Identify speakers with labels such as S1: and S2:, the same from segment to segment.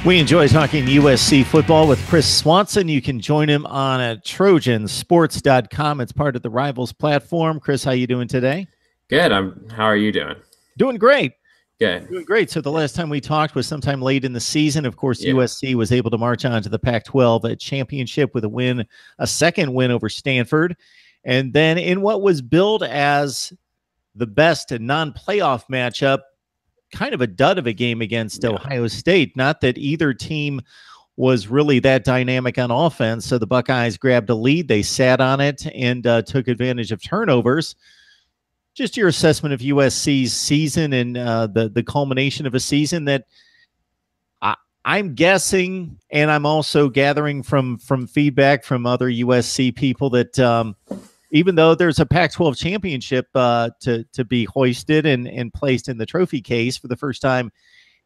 S1: We enjoy talking USC football with Chris Swanson. You can join him on Trojansports.com. It's part of the Rivals platform. Chris, how you doing today?
S2: Good. How are you doing?
S1: Doing great.
S2: Good.
S1: Doing great. So the last time we talked was sometime late in the season. Of course, USC was able to march on to the Pac-12 championship with a second win over Stanford. And then in what was billed as the best non-playoff matchup, kind of a dud of a game against Ohio State. Not that either team was really that dynamic on offense. So the Buckeyes grabbed a lead. They sat on it and took advantage of turnovers. Just your assessment of USC's season and the culmination of a season that I'm guessing, and I'm also gathering from feedback from other USC people that even though there's a Pac-12 championship to be hoisted and placed in the trophy case for the first time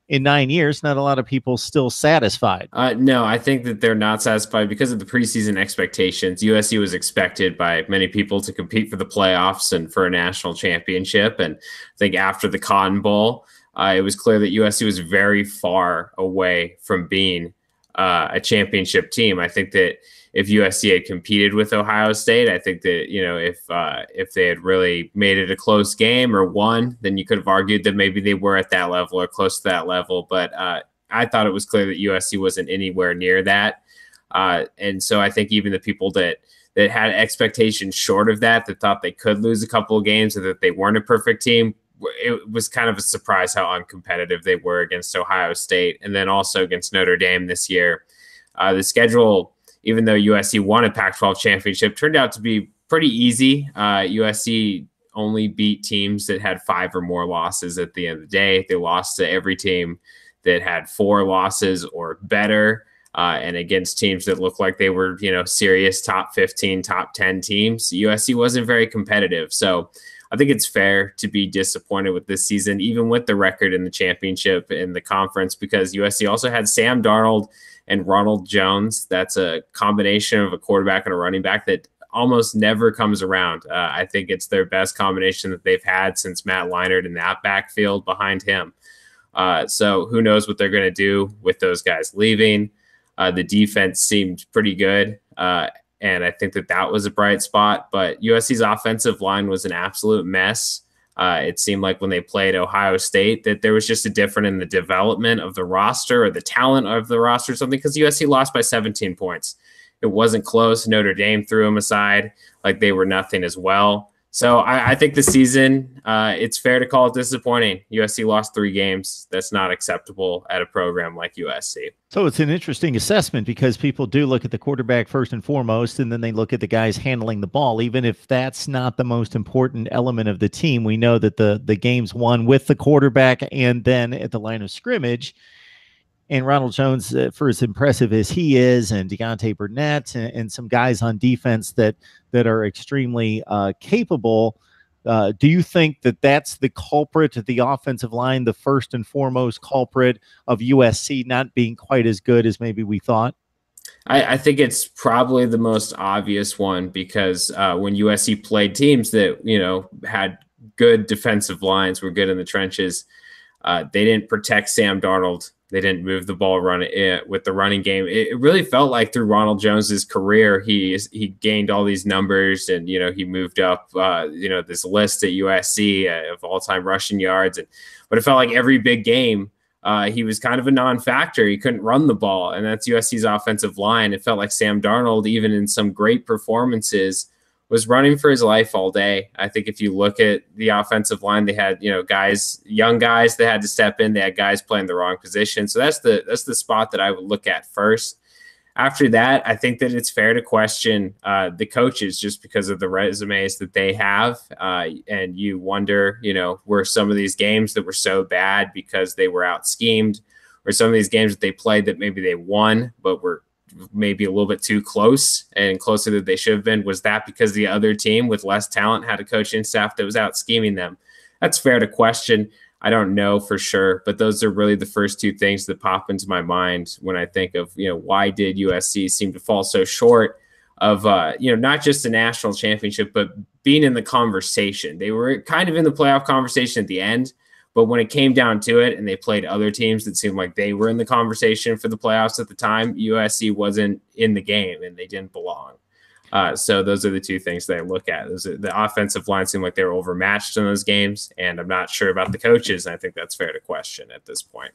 S1: in 9 years, not a lot of people still satisfied.
S2: No, I think that they're not satisfied because of the preseason expectations. USC was expected by many people to compete for the playoffs and for a national championship. And I think after the Cotton Bowl, it was clear that USC was very far away from being a championship team. I think that if USC had competed with Ohio State, I think that, if they had really made it a close game or won, then you could have argued that maybe they were at that level or close to that level. But I thought it was clear that USC wasn't anywhere near that. And so I think even the people that had expectations short of that thought they could lose a couple of games and that they weren't a perfect team, it was kind of a surprise how uncompetitive they were against Ohio State and then also against Notre Dame this year. The schedule, even though USC won a Pac-12 championship, turned out to be pretty easy. USC only beat teams that had 5 or more losses at the end of the day. They lost to every team that had 4 losses or better, and against teams that looked like they were, serious top 15, top 10 teams. USC wasn't very competitive. So I think it's fair to be disappointed with this season, even with the record in the championship in the conference, because USC also had Sam Darnold and Ronald Jones. That's a combination of a quarterback and a running back that almost never comes around. I think it's their best combination that they've had since Matt Leinart in that backfield behind him. So who knows what they're going to do with those guys leaving. The defense seemed pretty good, and I think that was a bright spot. But USC's offensive line was an absolute mess. It seemed like when they played Ohio State that there was just a difference in the development of the roster or the talent of the roster or something, because USC lost by 17 points. It wasn't close. Notre Dame threw them aside like they were nothing as well. So I think the season, it's fair to call it disappointing. USC lost 3 games. That's not acceptable at a program like USC.
S1: So it's an interesting assessment because people do look at the quarterback first and foremost, and then they look at the guys handling the ball. Even if that's not the most important element of the team, we know that the game's won with the quarterback and then at the line of scrimmage. And Ronald Jones, for as impressive as he is, and Deontay Burnett and some guys on defense that are extremely capable, do you think that that's the culprit of the offensive line, the first and foremost culprit of USC not being quite as good as maybe we thought?
S2: I think it's probably the most obvious one because when USC played teams that, had good defensive lines, were good in the trenches, they didn't protect Sam Darnold. They didn't move the ball with the running game. It really felt like through Ronald Jones's career, he gained all these numbers and, he moved up, this list at USC of all-time rushing yards. But it felt like every big game, he was kind of a non-factor. He couldn't run the ball, and that's USC's offensive line. It felt like Sam Darnold, even in some great performances, was running for his life all day. I think if you look at the offensive line, they had, young guys that had to step in. They had guys playing the wrong position. So that's the spot that I would look at first. After that, I think that it's fair to question the coaches just because of the resumes that they have. And you wonder, were some of these games that were so bad because they were out schemed, or some of these games that they played that maybe they won, but were maybe a little bit too close and closer than they should have been? Was that because the other team with less talent had a coaching staff that was out scheming them? That's fair to question. I don't know for sure, but those are really the first 2 things that pop into my mind when I think of, why did USC seem to fall so short of, not just a national championship, but being in the conversation. They were kind of in the playoff conversation at the end, But when it came down to it and they played other teams that seemed like they were in the conversation for the playoffs at the time, USC wasn't in the game and they didn't belong. So those are the two things that I look at. The offensive line seemed like they were overmatched in those games, and I'm not sure about the coaches. And I think that's fair to question at this point.